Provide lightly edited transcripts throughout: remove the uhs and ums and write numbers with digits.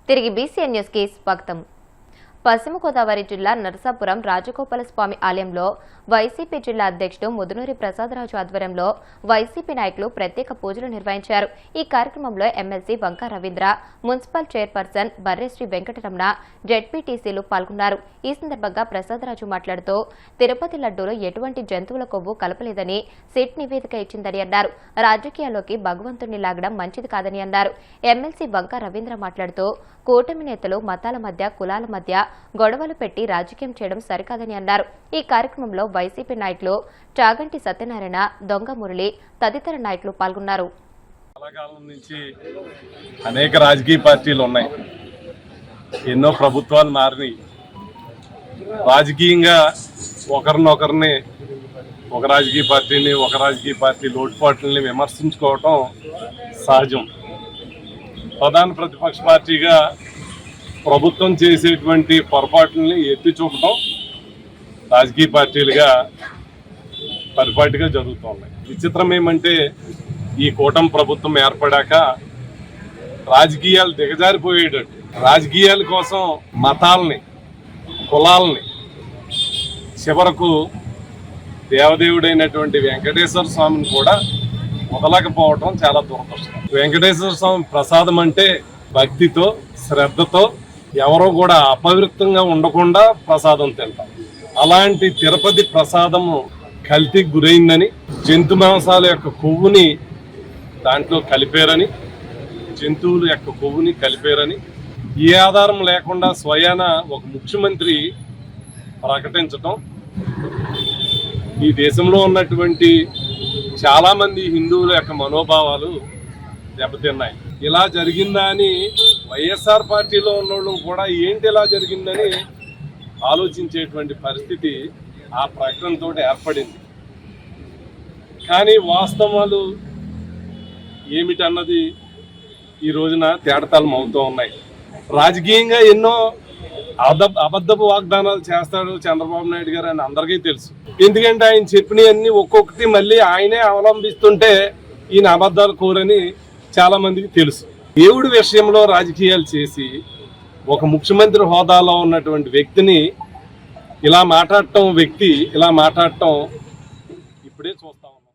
తిరిగి BCN news కి స్వాగతం. పశ్చిమ గోదావరి జిల్లా నరసాపురం రాజగోపాల స్వామి ఆలయంలో వైసీపీ జిల్లా అధ్యక్షుడు ముదునూరి ప్రసాదరాజు ఆధ్వర్యంలో వైసీపీ నాయకులు ప్రత్యేక పూజలు నిర్వహించారు. ఈ కార్యక్రమంలో MLC Vanka Ravindra, municipal chairperson Barreshri Venkataramana, జెడ్పీటీసీలు పాల్గొన్నారు. ఈ సందర్భంగా ప్రసాదరాజు మాట్లాడుతూ తిరుపతి లడ్డూలో ఎటువంటి జంతువుల కొవ్వు కలపలేదని సిట్ నివేదిక ఇచ్చిందని అన్నారు. రాజకీయాల్లోకి భగవంతుడిని లాగడం మంచిది కాదని అన్నారు. ఎమ్మెల్సీ వంకా రవీంద్ర మాట్లాడుతూ కూటమి నేతలు మతాల మధ్య, కులాల మధ్య గొడవలు పెట్టి రాజకీయం చేయడం సరికాదని అన్నారు. ఈ కార్యక్రమంలో వైసీపీ నాయకులు చాగంటి సత్యనారాయణ, దొంగ మురళి తదితర నాయకులు పాల్గొన్నారు. అనేక రాజకీయ పార్టీలు ఉన్నాయి, ఎన్నో ప్రభుత్వాలు మారినాయి. రాజకీయంగా ఒకరినొకరిని, ఒక రాజకీయ పార్టీ లోటుపాట్లని విమర్శించుకోవటం సహజం. ప్రధాన ప్రతిపక్ష పార్టీగా ప్రభుత్వం చేసేటువంటి పొరపాట్లని ఎత్తి చూపడం రాజకీయ పార్టీలుగా పరిపాటిగా జరుగుతూ ఉన్నాయి. విచిత్రం ఏమంటే ఈ కూటమి ప్రభుత్వం ఏర్పడాక రాజకీయాలు దిగజారిపోయేటట్టు, రాజకీయాల కోసం మతాలని, కులాలని, చివరకు దేవదేవుడైనటువంటి వెంకటేశ్వర స్వామిని కూడా వదలకపోవటం చాలా దురదృష్టం. వెంకటేశ్వర స్వామి ప్రసాదం అంటే భక్తితో, శ్రద్ధతో ఎవరో కూడా అపవిత్రంగా ఉండకుండా ప్రసాదం తింటాం. అలాంటి తిరుపతి ప్రసాదము కల్తీకి గురైందని, జంతు మాంసాల యొక్క కొవ్వుని దాంట్లో కలిపారని, జంతువుల యొక్క కొవ్వుని కలిపారని ఏ ఆధారం లేకుండా స్వయాన ఒక ముఖ్యమంత్రి ప్రకటించటం ఈ దేశంలో ఉన్నటువంటి చాలా మంది హిందువుల యొక్క మనోభావాలు దెబ్బతిన్నాయి. ఇలా జరిగిందా అని వైఎస్ఆర్ పార్టీలో ఉన్నోళ్ళు కూడా ఏంటి ఇలా జరిగిందని ఆలోచించేటువంటి పరిస్థితి ఆ ప్రకటనతో ఏర్పడింది. కానీ వాస్తవాలు ఏమిటన్నది ఈ రోజున తేటతలం అవుతూ ఉన్నాయి. రాజకీయంగా ఎన్నో అబద్ధపు వాగ్దానాలు చేస్తాడు చంద్రబాబు నాయుడు గారు అని అందరికీ తెలుసు. ఎందుకంటే ఆయన చెప్పినవన్నీ ఒక్కొక్కటి మళ్ళీ ఆయనే అవలంబిస్తుంటే ఈయన అబద్ధాలు కోరని చాలా మందికి తెలుసు. దేవుడి విషయంలో రాజకీయాలు చేసి ఒక ముఖ్యమంత్రి హోదాలో ఉన్నటువంటి వ్యక్తిని ఇలా మాట్లాడటం ఇప్పుడే చూస్తా ఉన్నాం.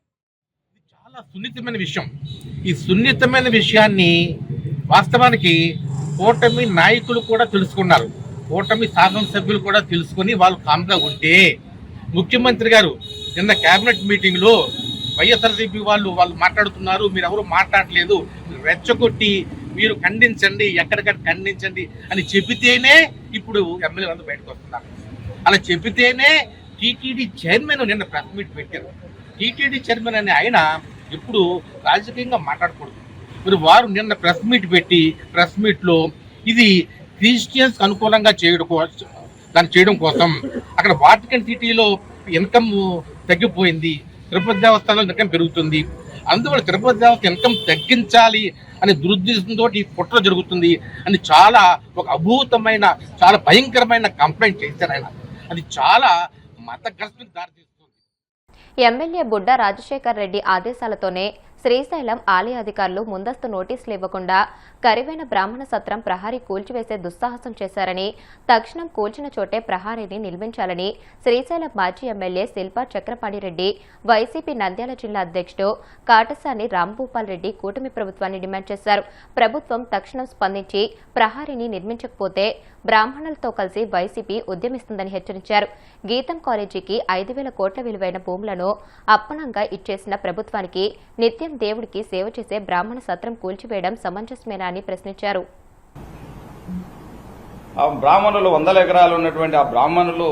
ఇది చాలా సున్నితమైన విషయం. ఈ సున్నితమైన విషయాన్ని వాస్తవానికి కూటమి నాయకులు కూడా తెలుసుకున్నారు, కూటమి శాసనసభ్యులు కూడా తెలుసుకుని వాళ్ళు కామ్గా ఉంటే, ముఖ్యమంత్రి గారు నిన్న కేబినెట్ మీటింగ్లో వైఎస్ఆర్సీపీ వాళ్ళు మాట్లాడుతున్నారు, మీరు ఎవరు మాట్లాడలేదు, రెచ్చగొట్టి మీరు ఖండించండి, ఎక్కడికక్కడ ఖండించండి అని చెబితేనే ఇప్పుడు ఎమ్మెల్యేలు అందరూ బయటకు వస్తున్నారు. అలా చెబితేనే టీటీడీ చైర్మన్ నిన్న ప్రెస్ మీట్ పెట్టారు. టీటీడీ చైర్మన్ అనే ఆయన ఎప్పుడు రాజకీయంగా మాట్లాడకూడదు. మరి వారు నిన్న ప్రెస్ మీట్ పెట్టి ప్రెస్ మీట్లో ఇది క్రిస్టియన్స్ అనుకూలంగా చేయడం కోసం అక్కడ వాటికన్ సిటీలో ఇన్కమ్ తగ్గిపోయింది, తిరుపతి దేవస్థానంలో ఇన్కమ్ పెరుగుతుంది, అందువల్ల తిరుపతి దేవస్థానం ఇన్కమ్ తగ్గించాలి అనే దురుద్దేశంతో ఈ కుట్ర జరుగుతుంది అని చాలా ఒక అభూతమైన, చాలా భయంకరమైన కంప్లైంట్ చేశారు ఆయన. అది చాలా మతగ్రస్తులకు దారితీస్తుంది. ఎమ్మెల్యే బుడ్డా రాజశేఖర్ రెడ్డి ఆదేశాలతోనే శ్రీశైలం ఆలయ అధికారులు ముందస్తు నోటీసులు ఇవ్వకుండా కరివైన బ్రాహ్మణ సత్రం ప్రహారీ కూల్చివేసే దుస్సాహసం చేశారని, తక్షణం కూల్చిన చోటే ప్రహారీని నిర్మించాలని శ్రీశైలం మాజీ ఎమ్మెల్యే శిల్పా చక్రపాణిరెడ్డి, వైసీపీ నంద్యాల జిల్లా అధ్యక్షుడు కాటసాని రాంభూపాల్ రెడ్డి కూటమి ప్రభుత్వాన్ని డిమాండ్ చేశారు. ప్రభుత్వం తక్షణం స్పందించి ప్రహారీని నిర్మించకపోతే బ్రాహ్మణులతో కలిసి వైసీపీ ఉద్యమిస్తుందని హెచ్చరించారు. గీతం కాలేజీకి 5,000 కోట్ల విలువైన భూములను అప్పనంగా ఇచ్చేసిన ప్రభుత్వానికి నిత్యం దేవుడికి సేవ చేసే బ్రాహ్మణ సత్రం కూల్చివేయడం సమంజసమేనా అని ప్రశ్నించారు. ఆ బ్రాహ్మణులు 100 ఎకరాలు ఉన్నటువంటి ఆ బ్రాహ్మణులు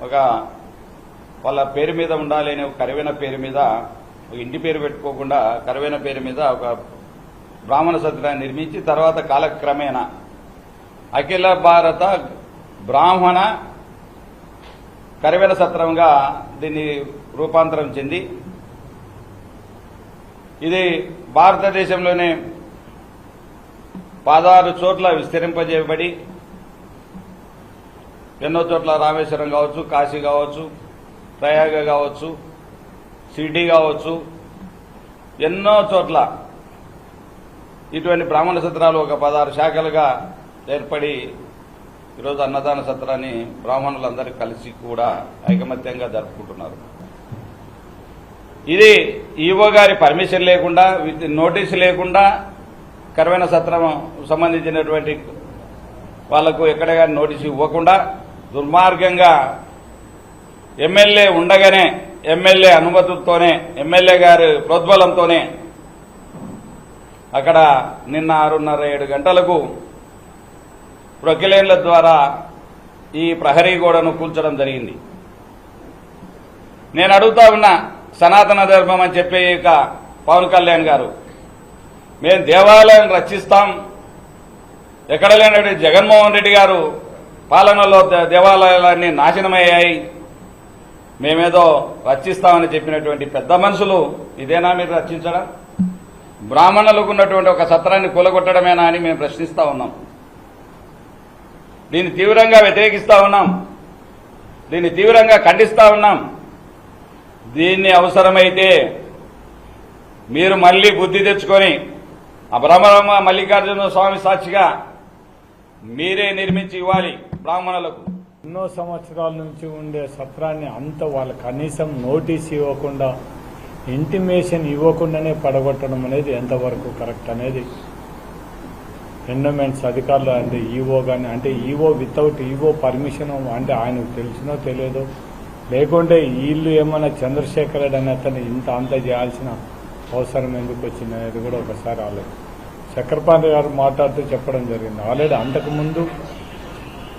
ఒక వాళ్ళ పేరు మీద ఉండాలి అనే ఒక కరివైన పేరు మీద, ఒక ఇంటి పేరు పెట్టుకోకుండా కరివైన పేరు మీద ఒక బ్రాహ్మణ సత్రాన్ని నిర్మించి తర్వాత కాలక్రమేణా అఖిల భారత బ్రాహ్మణ కరివైన సత్రంగా దీన్ని రూపాంతరం చెంది ఇది భారతదేశంలోనే 16 చోట్ల విస్తరింపజేయబడి ఎన్నో చోట్ల రామేశ్వరం కావచ్చు, కాశీ కావచ్చు, ప్రయాగ కావచ్చు, షిర్డీ కావచ్చు, ఎన్నో చోట్ల ఇటువంటి బ్రాహ్మణ సత్రాలు ఒక 16 శాఖలుగా ఏర్పడి ఈరోజు అన్నదాన సత్రాన్ని బ్రాహ్మణులందరూ కలిసి కూడా ఐకమత్యంగా జరుపుకుంటున్నారు. ఇది ఈవో గారి పర్మిషన్ లేకుండా, నోటీసు లేకుండా కరవైన సత్రం సంబంధించినటువంటి వాళ్లకు ఎక్కడ కానీ నోటీసు ఇవ్వకుండా దుర్మార్గంగా ఎమ్మెల్యే ఉండగానే, ఎమ్మెల్యే అనుమతులతోనే, ఎమ్మెల్యే గారి ప్రోద్బలంతోనే అక్కడ నిన్న 6:30-7 గంటలకు ప్రొక్లైన్ల ద్వారా ఈ ప్రహరీ గోడను కూల్చడం జరిగింది. నేను అడుగుతా ఉన్నా, సనాతన ధర్మం అని చెప్పే పవన్ కళ్యాణ్ గారు, మేము దేవాలయం రక్షిస్తాం, ఎక్కడ లేనటువంటి జగన్మోహన్ రెడ్డి గారు పాలనలో దేవాలయాలన్నీ నాశనమయ్యాయి, మేమేదో రక్షిస్తామని చెప్పినటువంటి పెద్ద మనుషులు ఇదేనా మీరు రక్షించడం? బ్రాహ్మణులకు ఉన్నటువంటి ఒక సత్రాన్ని కూలగొట్టడమేనా అని మేము ప్రశ్నిస్తా ఉన్నాం. దీన్ని తీవ్రంగా వ్యతిరేకిస్తా ఉన్నాం, దీన్ని తీవ్రంగా ఖండిస్తా ఉన్నాం. దీన్ని అవసరమైతే మీరు మళ్లీ బుద్ధి తెచ్చుకొని ఆ బ్రహ్మ మల్లికార్జున స్వామి సాక్షిగా మీరే నిర్మించి ఇవ్వాలి బ్రాహ్మణులకు. ఎన్నో సంవత్సరాల నుంచి ఉండే సత్రాన్ని అంత వాళ్ళ కనీసం నోటీస్ ఇవ్వకుండా, ఇంటిమేషన్ ఇవ్వకుండానే పడగొట్టడం అనేది ఎంతవరకు కరెక్ట్ అనేది ఎండోమెంట్స్ అధికారులు అంటే ఈవో కానీ, అంటే ఈవో వితౌట్ ఈవో పర్మిషన్ అంటే ఆయనకు తెలిసినో తెలియదో, లేకుంటే వీళ్ళు ఏమన్నా చంద్రశేఖర్ రెడ్డి అనే అతను అంత చేయాల్సిన అవసరం ఎందుకు వచ్చింది అనేది కూడా ఒకసారి ఆలోచన. చక్రపాణి గారు మాట్లాడుతూ చెప్పడం జరిగింది. ఆల్రెడీ అంతకుముందు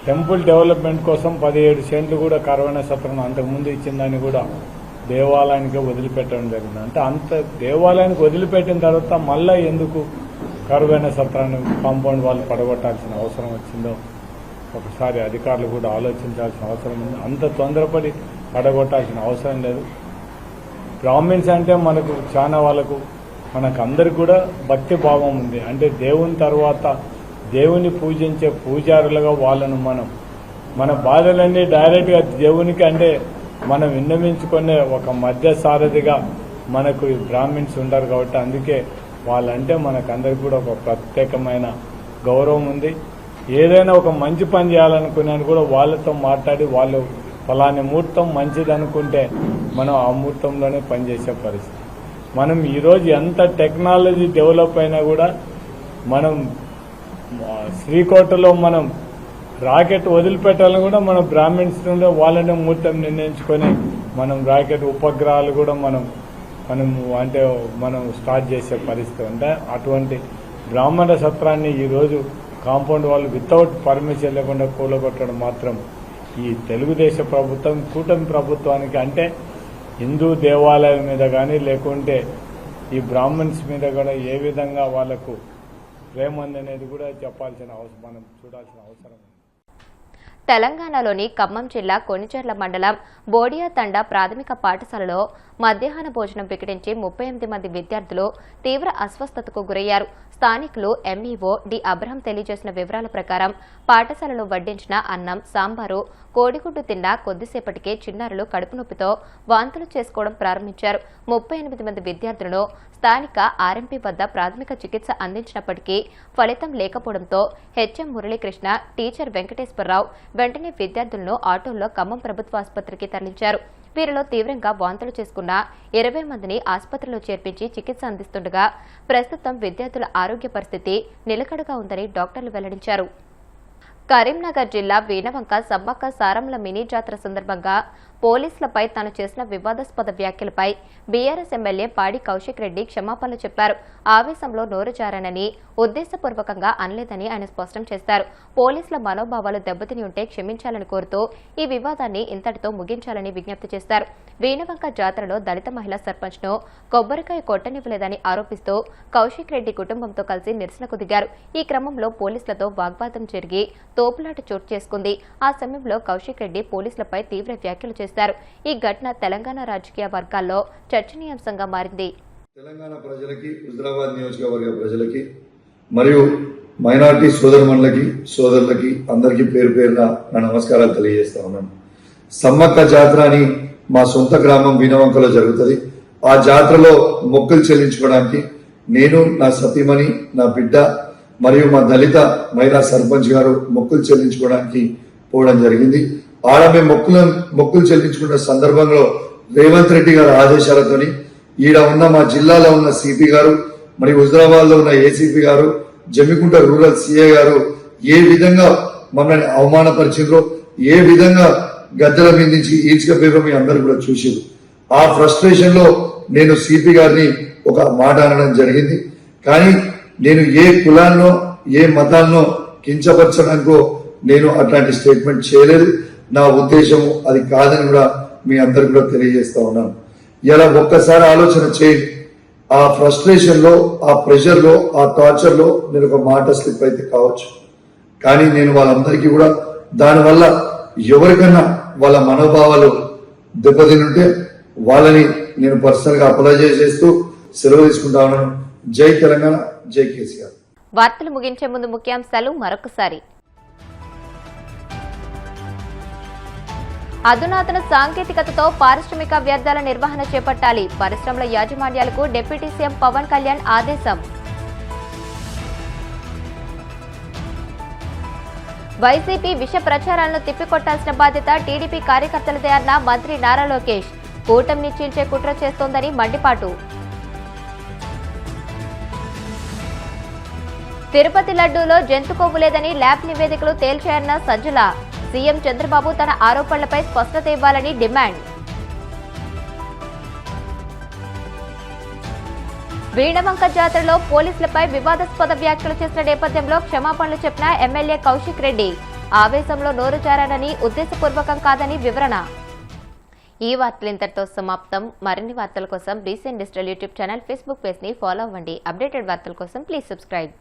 టెంపుల్ డెవలప్మెంట్ కోసం 17 సెంట్లు కూడా కరవైన సత్రం అంతకుముందు ఇచ్చిందని కూడా దేవాలయానికి వదిలిపెట్టడం జరిగింది. అంటే అంత దేవాలయానికి వదిలిపెట్టిన తర్వాత మళ్ళా ఎందుకు కరువైన సత్రాన్ని కాంపౌండ్ వాళ్ళు పడగొట్టాల్సిన అవసరం వచ్చిందో ఒకసారి అధికారులు కూడా ఆలోచించాల్సిన అవసరం ఉంది. అంత తొందరపడి పడగొట్టాల్సిన అవసరం లేదు. బ్రాహ్మిన్స్ అంటే మనకు చాలా వాళ్ళకు మనకందరికి కూడా భక్తి భావం ఉంది. అంటే దేవుని తర్వాత దేవుని పూజించే పూజారులుగా వాళ్ళను మన బాధలన్నీ డైరెక్ట్గా దేవునికి అంటే మనం విన్నవించుకునే ఒక మధ్య సారథిగా మనకు బ్రాహ్మిన్స్ ఉంటారు కాబట్టి అందుకే వాళ్ళంటే మనకందరికి కూడా ఒక ప్రత్యేకమైన గౌరవం ఉంది. ఏదైనా ఒక మంచి పని చేయాలనుకున్నాను కూడా వాళ్ళతో మాట్లాడి వాళ్ళు ఫలాని ముహూర్తం మంచిదనుకుంటే మనం ఆ ముహూర్తంలోనే పనిచేసే పరిస్థితి. మనం ఈరోజు ఎంత టెక్నాలజీ డెవలప్ అయినా కూడా మనం శ్రీకోటలో మనం రాకెట్ వదిలిపెట్టాలని కూడా మనం బ్రాహ్మిన్స్ నుండి వాళ్ళనే ముహూర్తం నిర్ణయించుకొని మనం రాకెట్ ఉపగ్రహాలు కూడా మనం స్టార్ట్ చేసే పరిస్థితి ఉంటే అటువంటి బ్రాహ్మణ సత్రాన్ని ఈరోజు కాంపౌండ్ వాళ్ళు వితౌట్ పర్మిషన్ లేకుండా కూలగొట్టడం మాత్రం ఈ తెలుగుదేశ ప్రభుత్వం కూటమి ప్రభుత్వానికి అంటే హిందూ దేవాలయాల మీద కానీ లేకుంటే ఈ బ్రాహ్మణ్స్ మీద కూడా ఏ విధంగా వాళ్లకు ప్రేమ అనేది కూడా చెప్పాల్సిన అవసరం, మనం చూడాల్సిన అవసరం ఉంది. తెలంగాణలోని ఖమ్మం జిల్లా కొణిచెర్ల మండలం బోడియా తండా ప్రాథమిక పాఠశాలలో మధ్యాహ్న భోజనం వికటించి 38 మంది విద్యార్థులు తీవ్ర అస్వస్థతకు గురయ్యారు. స్థానికులు ఎంఈఓ డి అబ్రహం తెలియజేసిన వివరాల ప్రకారం పాఠశాలలో వడ్డించిన అన్నం, సాంబారు, కోడిగుడ్డు తిన్న కొద్దిసేపటికే చిన్నారులు కడుపు నొప్పితో వాంతులు చేసుకోవడం ప్రారంభించారు. 38 మంది విద్యార్థులను స్థానిక ఆర్ఎంపీ వద్ద ప్రాథమిక చికిత్స అందించినప్పటికీ ఫలితం లేకపోవడంతో హెచ్ఎం మురళీకృష్ణ, టీచర్ వెంకటేశ్వరరావు వెంటనే విద్యార్థులను ఆటోల్లో ఖమ్మం ప్రభుత్వ ఆసుపత్రికి తరలించారు. వీరిలో తీవ్రంగా వాంతులు చేసుకున్న 20 మందిని ఆసుపత్రిలో చేర్పించి చికిత్స అందిస్తుండగా ప్రస్తుతం విద్యార్థుల ఆరోగ్య పరిస్థితి నిలకడగా ఉందని డాక్టర్లు వెల్లడించారు. కరీంనగర్ జిల్లా వీణవంక సమ్మక్క సారమ్మల మినీ జాతర సందర్భంగా పోలీసులపై తాను చేసిన వివాదాస్పద వ్యాఖ్యలపై బీఆర్ఎస్ ఎమ్మెల్యే పాడి కౌశిక్ రెడ్డి క్షమాపణలు చెప్పారు. ఆవేశంలో నోరు జారానని, ఉద్దేశపూర్వకంగా అనలేదని ఆయన స్పష్టం చేశారు. పోలీసుల మనోభావాలు దెబ్బతిని ఉంటే క్షమించాలని కోరుతూ ఈ వివాదాన్ని ఇంతటితో ముగించాలని విజ్ఞప్తి చేశారు. వీణవంక జాతరలో దళిత మహిళా సర్పంచ్ ను కొబ్బరికాయ కొట్టనివ్వలేదని ఆరోపిస్తూ కౌశిక్ రెడ్డి కుటుంబంతో కలిసి నిరసనకు దిగారు. ఈ క్రమంలో పోలీసులతో వాగ్వాదం జరిగి తోపులాట చోటు చేసుకుంది. ఆ సమయంలో కౌశిక్ రెడ్డి పోలీసులపై తీవ్ర వ్యాఖ్యలు చేశారు. ఈ ఘటన తెలంగాణ రాజకీయ వర్గాల్లో చర్చనీయాంశంగా మారింది. తెలంగాణ ప్రజలకి, హుజరాబాద్ నియోజకవర్గ ప్రజలకి మరియు మైనారిటీ సోదరుమణులకి, సోదరులకి అందరికీ పేరు పేరున నా నమస్కారాలు తెలియజేస్తా ఉన్నాను. సమ్మక్క జాతర అని మా సొంత గ్రామం వీణవంకలో జరుగుతుంది. ఆ జాతరలో మొక్కులు చెల్లించుకోవడానికి నేను, నా సతీమణి, నా బిడ్డ మరియు మా దళిత మహిళా సర్పంచ్ గారు మొక్కులు చెల్లించుకోవడానికి పోవడం జరిగింది. ఆడ మేము మొక్కులు చెల్లించుకున్న సందర్భంలో రేవంత్ రెడ్డి గారి ఆదేశాలతోని ఈడ ఉన్న మా జిల్లాలో ఉన్న సిపి గారు మరియు హుజరాబాద్ లో ఉన్న ఏసీపీ గారు, జమ్మికుంట రూరల్ సిఐ గారు ఏ విధంగా మమ్మల్ని అవమానపరిచిండ్రో, ఏ విధంగా గద్దెల మీద నుంచి ఈడ్చుకపోయారో మీ అందరూ కూడా చూసారు. ఆ ఫ్రస్ట్రేషన్ లో నేను సిపి గారిని ఒక మాట అనడం జరిగింది. కానీ నేను ఏ కులాన్నో ఏ మతాన్నో కించపరచడానికో నేను అట్లాంటి స్టేట్మెంట్ చేయలేదు. నా ఉద్దేశం అది కాదని కూడా మీ అందరు కూడా తెలియజేస్తా ఉన్నాను. ఇలా ఒక్కసారి ఆలోచన చేయండి. ఆ ఫ్రస్ట్రేషన్ లో, ఆ ప్రెషర్ లో, ఆ టార్చర్ లో నేను ఒక మాట స్లిప్ అయితే కావచ్చు. కానీ నేను వాళ్ళందరికీ కూడా దానివల్ల ఎవరికన్నా వాళ్ళ మనోభావాలు దెబ్బతినుంటే వాళ్ళని నేను పర్సనల్ గా అప్లైజైజ్ చేస్తూ సెలవు తీసుకుంటా ఉన్నాను. జై తెలంగాణ, జై కేసీఆర్. వార్తలు ముగించే ముందు ముఖ్యాంశాలు మరొకసారి. అధునాతన సాంకేతికతతో పారిశ్రామిక వ్యర్థాల నిర్వహణ చేపట్టాలి. పరిశ్రమల యాజమాన్యాలకు డిప్యూటీ సీఎం పవన్ కళ్యాణ్ ఆదేశం. వైసీపీ విష ప్రచారాలను తిప్పికొట్టాల్సిన బాధ్యత టీడీపీ కార్యకర్తలదే అన్న మంత్రి నారా లోకేష్. కూటమిని చీల్చే కుట్ర చేస్తోందని మండిపాటు. తిరుపతి లడ్డూలో జంతు కొవ్వు లేదని ల్యాబ్ నివేదికలు తేల్చాయన్న సజ్జల. సీఎం చంద్రబాబు తన ఆరోపణలపై స్పష్టత ఇవ్వాలని డిమాండ్. వీణవంక జాతరలో పోలీసులపై వివాదాస్పద వ్యాఖ్యలు చేసిన నేపథ్యంలో క్షమాపణలు చెప్పిన ఎమ్మెల్యే కౌశిక్ రెడ్డి. ఆవేశంలో నోరు జారానని, ఉద్దేశపూర్వకం కాదని వివరణ. ఈ వార్తలు ఇంతటితో సమాప్తం. మరిన్ని వార్తల కోసం BCN digital YouTube channel, Facebook page ని ఫాలో అవ్వండి. అప్డేటెడ్ వార్తల కోసం ప్లీజ్ సబ్స్క్రైబ్.